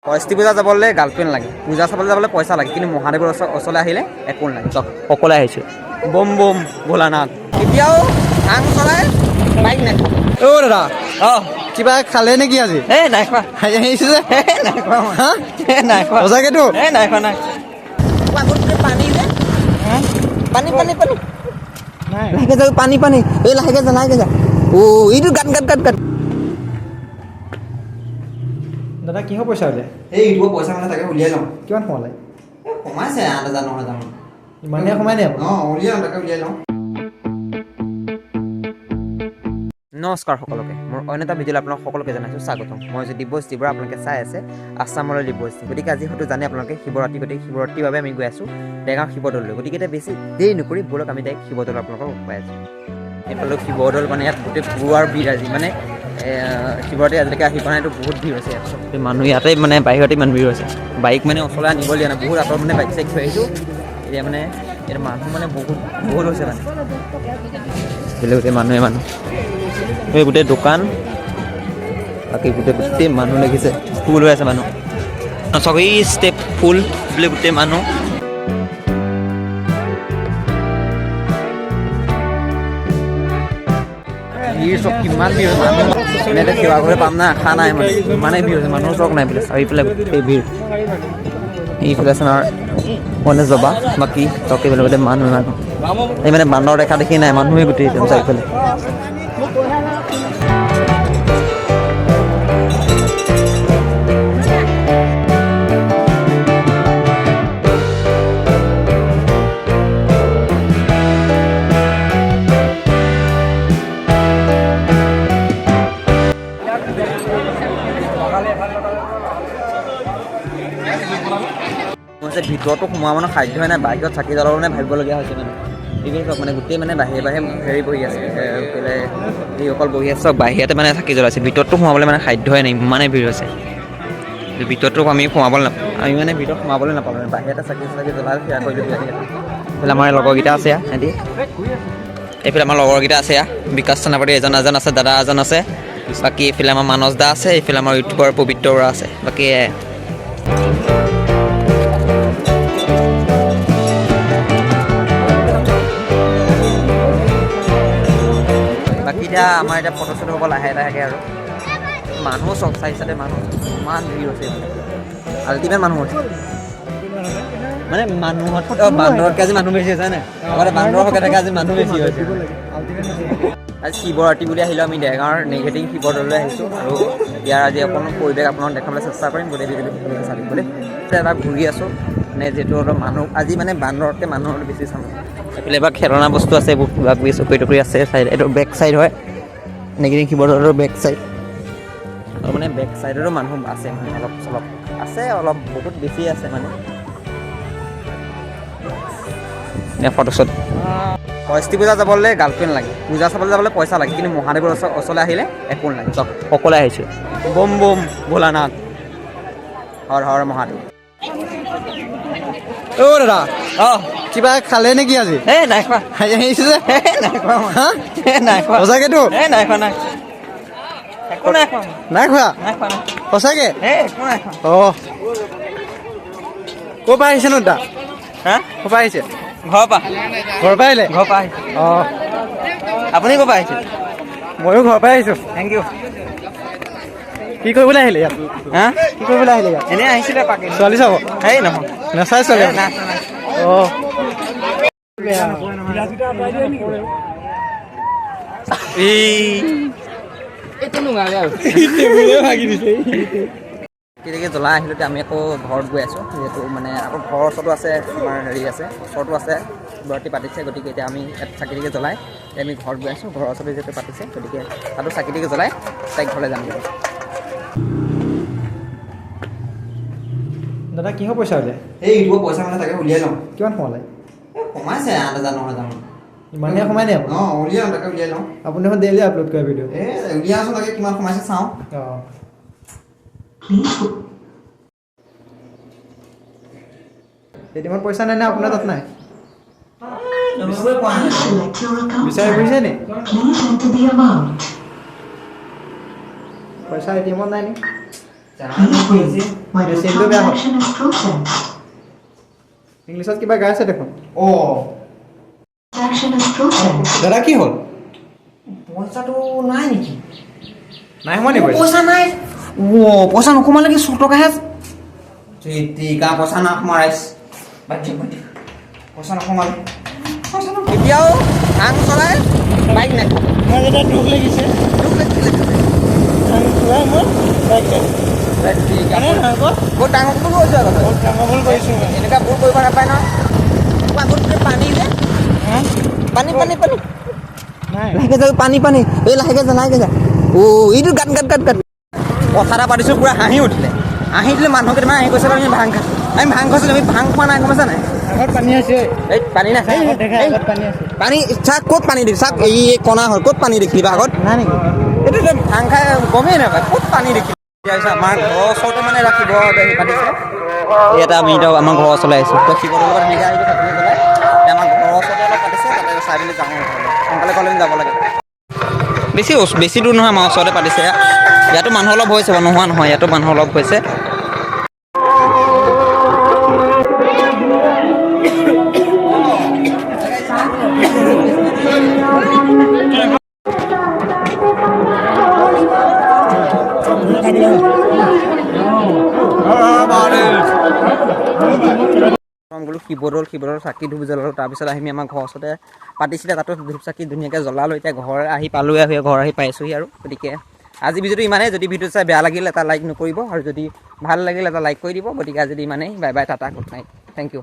সৰস্বতী পূজা যাবলৈ গাৰ্লফ্ৰেণ্ড লাগে, পূজা চাবলৈ যাবলৈ পইচা লাগে, কিন্তু মহাদেৱৰ ওচৰলৈ আহিলে একো নালাগে। অকলে আহিছোঁ, বম বম ভোলানাথ। এতিয়াও আং চলাই বাইক নাই। অ' দাদা, অঁ কিবা খালে নেকি আজি? নাই খোৱা। আহিছে যে নাই খোৱা হা নাই খোৱা সঁচাকেতো নাই খোৱা নাই। পানী যে পানী পানী পানী লাহেকে যা, পানী পানী এই লাহেকে যা লাহেকে যা। অ' এইটো গাত গাত গাত গাত। দাদা কিহৰ পইচা উলিয়াই? এই ইউটিউবৰ পইচা মানে তাকে উলিয়াই লওঁ। কিমান সোমালে? সোমাইছে 8,000 9,000 মান। ইমানে সোমাই নে? অঁ উলিয়াই তাকে উলিয়াই লওঁ। নমস্কাৰ সকলোকে, মোৰ অন্য এটা ভিডিঅ'লৈ আপোনালোক সকলোকে জনাইছোঁ স্বাগতম। মই যে দিব্যজ্যোতি বৰা, আপোনালোকে চাই আছে আছামলৈ দিব্যজ্যোতি। গতিকে আজি হয়তো জানে আপোনালোকে শিৱৰাত্ৰি, গতিকে শিৱৰাত্ৰিৰ বাবে আমি গৈ আছোঁ ডেগাঁও শিৱদৌললৈ। গতিকে এতিয়া বেছি দেৰি নকৰি ব'লক আমি ডাইৰেক্ট শিৱদৌল আপোনালোকক পাই আছোঁ। এইফালেও শিৱদৌল মানে ইয়াত গোটেই পুৱাৰ ভিৰ আজি, মানে শিৱৰাত্ৰি আজিলৈকে আহি পোৱা নাইতো, বহুত ভিৰ হৈছে ইয়াত। চব মানুহ ইয়াতে মানে বাহিৰতে ইমান ভিৰ হৈছে। বাইক মানে ওচৰলৈ আনিব দিয়া নাই, বহুত আঁতৰত মানে বাইক চাইক থৈ আহিছোঁ। এতিয়া মানে ইয়াত মানুহ মানে বহুত হৈছে মানে গোটেই মানুহ এই গোটেই দোকান, বাকী গোটেই মানুহ লাগিছে, ফুল হৈ আছে মানুহ, চবেই ষ্টেপ ফুল বোলে গোটেই মানুহ। ভিৰ চব কিমান ভিৰ হৈছে মানুহ, মানে এতিয়া সেৱা কৰি পাম না, আশা নাই মানে ইমানেই ভিৰ হৈছে, মানুহৰ চক নাই বোলে চাৰিওফালে গোটেই ভিৰ। এইফালে আছে আমাৰ মানে জবা, বাকী চকী বোলে গোটেই মানুহ এই মানে বান্দৰ দেখা দেখি নাই, মানুহে গোটেই চাৰিওফালে। ভিতৰতো সোমোৱা মানে সাধ্য হয় নাই, বাহিৰত চাকি জ্বলাব মানে ভাবিবলগীয়া হৈছে মানে। এইবিলাক চব মানে গোটেই মানে বাহিৰে হেৰি বহি আছে, কেলে যিসকল বহি আছে চব বাহিৰতে মানে চাকি জ্বলাইছে, ভিতৰতো সোমাবলৈ মানে সাধ্য হয় নাই, ইমানেই ভিৰ হৈছে। ভিতৰতো আমি সোমাবলৈ নাপাওঁ, আমি মানে ভিতৰত সোমাবলৈ নাপাওঁ মানে, বাহিৰতে চাকি জ্বলাই সেৱা কৰিলোঁ। এইফালে আমাৰ লগৰকেইটা আছে সিহঁতি, এইফালে আমাৰ লগৰকেইটা আছে, বিকাশ থানাপতি এজন আছে, দাদা এজন আছে, বাকী এইফালে আমাৰ মানস দা আছে, এইফালে আমাৰ ইউটিউবৰ পবিত্ৰ বৰা আছে, বাকী এতিয়া আমাৰ এতিয়া ফটো চটো হ'ব লাহে লাহেকৈ আৰু মানুহ চব চাইছাতে মানুহ ইমান ভিৰ হৈছে, আল্টিমেট মানুহ হৈছে মানে বান্দৰতকৈ আজি মানুহ বেছি হৈছে নে? আগতে বান্দৰ সৰহকৈ থাকে, আজি মানুহ বেছি হৈছে। আজি শিৱৰাত্ৰি বুলি আহিলোঁ আমি ডেৰগাঁৱৰ নেগেটিভ শিৱদৌললৈ আহিছোঁ, আৰু ইয়াৰ আজি অকণমান পৰিৱেশ আপোনাক দেখাবলৈ চেষ্টা কৰিম। গোটেই ভিডিঅ'টো চালিম বুলি এবাৰ ঘূৰি আছোঁ, মানে যিহেতু অলপ মানুহ আজি মানে বান্দৰতকৈ মানুহৰ বেছি চাম। এইফালে এবাৰ খেলনা বস্তু আছে, এইবোৰ কিবা কিবি চকৰি টকৰি আছে, চাইড এইটো বেক চাইড হয় নেগেটিভ শিৱদৌলৰ বেক চাইড, আৰু মানে বেক চাইডৰো মানুহ আছে, মানে অলপ চলপ আছে, অলপ বহুত বেছি আছে মানে। ফটোশ্বুট সৰস্বতী পূজা যাবলৈ গাৰ্লফ্ৰেণ্ড লাগে, পূজা চাবলৈ যাবলৈ পইচা লাগে, কিন্তু মহাদেৱৰ ওচৰলৈ আহিলে একো নালাগে। চব অকলে আহিছোঁ, বম বম ভোলানাথ, হৰ হৰ মহাদেৱ। অ' দাদা, অঁ কিবা খালে নেকি আজি? নাই খোৱা। আহিছে যে নাই খোৱা হা নাই খোৱা সঁচাকেতো নাই খোৱা নাই একো নাই খোৱা নাই খোৱা নাই খোৱা নাই সঁচাকে? একো নাই খোৱা। অঁ ক'ৰ পৰা আহিছে নো দাদা? হা ক'ৰ পৰা আহিছে? ঘৰৰ পৰা আহিলে? ঘৰৰ পৰা আহিছে। অঁ আপুনি ক'ৰ পৰা আহিছে? ময়ো ঘৰৰ পৰাই আহিছোঁ। Thank you. কি কৰিবলৈ আহিলে ইয়াত? হা কি কৰিবলৈ আহিলে ইয়াত? এনেই আহিছিলে পাকি ছোৱালী চাব? এই নহয় নাচাই ছোৱালী? নাই অঁ কেতিয়াকৈ জ্বলাই আহিলোঁ, আমি আকৌ ঘৰত গৈ আছোঁ, যিহেতু মানে আকৌ ঘৰৰ ওচৰতো আছে, আমাৰ হেৰি আছে, ওচৰতো আছে শিৱৰাত্ৰি পাতিছে, গতিকে এতিয়া আমি ইয়াত চাকি তাকি জ্বলাই আমি ঘৰত গৈ আছোঁ। ঘৰৰ ওচৰতে যিহেতু পাতিছে, গতিকে তাতো চাকি তাকি জ্বলাই তাইক ঘৰলৈ যাম। দাদা কিহৰ পইচা উলিয়াই? এই ইউটিউবৰ পইচা মানে তাকে উলিয়াই লওঁ। কিমান সোমালে? সোমাইছে 8,000 9,000 মান। ইমানে সোমাই নে? অঁ উলিয়াওঁ, তাকে উলিয়াই লওঁ। আপুনি দেখোন ডেইলি আপলোড কৰে ভিডিঅ'। উলিয়াই আছোঁ, তাকে কিমান সোমাইছে চাওঁ। অঁ এটিএমত পইচা নাই নে আপোনাৰ তাত নাই? বিচাৰি ফুৰিছে নি? পইচা এটিএমত নাই নি? My transaction is processed. ইংলিছত কিবা গাই আছে দেখোন Transaction is processed. দাদা কি হ'ল পইচাটো নাই নেকি নাই সোমোৱা নেকি পইচা নাই পইচা নোসোমালে কি 100 টকাহে ঠিক পইচা না সোমাইছ পইচা নোসোমালে এতিয়াও আং চলাই বাইক নাই মই এটা দুখ লাগিছে বহুত ডাঙৰ ভুল কৰিছোঁ আগতে বহুত ডাঙৰ ভুল কৰিছোঁ মই এনেকুৱা ভুল কৰিব নাপায় ন আগতে পানী যে পানী পানী পানী নাই লাহেকে যা পানী এই লাহেকে যা এইটো গাত কথা এটা পাতিছোঁ পুৰা হাঁহি উঠিলে মানুহ কেইটামান আহি কৈছে আমি ভাং খাইছোঁ আমি ভাং খাইছিলোঁ আমি ভাং খোৱা নাই গম পাইছা নাই আগত পানী আছে এই পানী নাই আগত দেখা আগত পানী আছে পানী চাক ক'ত পানী দেখি চাক এই কণা হ'ল ক'ত পানী দেখিবা আগত নাই নেকি এইটো ভাং খাই গমেই নাপায় ক'ত পানী দেখি আমাৰ ঘৰৰ ওচৰতে মানে ৰাখিব পাতিছে এটা আমি এতিয়া আমাৰ ঘৰৰ ওচৰলৈ আহিছোঁ তো শিৱদৌলৰ লগত এনেকৈ আহিছোঁ থাকিব পেলাই আমাৰ ঘৰৰ ওচৰতে অলপ পাতিছে তাতে চাই মেলি যাওঁ সোনকালে ক'লে যাব লাগে বেছি দূৰ নহয় আমাৰ ওচৰতে পাতিছে ইয়াতো মানুহ অলপ হৈছে নোহোৱা নহয় ইয়াতো মানুহ অলপ হৈছে গ'লো শিৱদৌল চাকি ধূপ জ্বলালোঁ তাৰপিছত আহি আমাৰ ঘৰৰ ওচৰতে পাতিছিলে তাতো ধূপ চাকি ধুনীয়াকৈ জ্বলালোঁ এতিয়া ঘৰ আহি পালোঁহি ঘৰ আহি পাইছোঁহি আৰু গতিকে আজি ভিডিঅ'টো ইমানেই যদি ভিডিঅ' চাই বেয়া লাগিল এটা লাইক নকৰিব আৰু যদি ভাল লাগিল এটা লাইক কৰি দিব গতিকে আজি ইমানেই bye bye tata good night thank U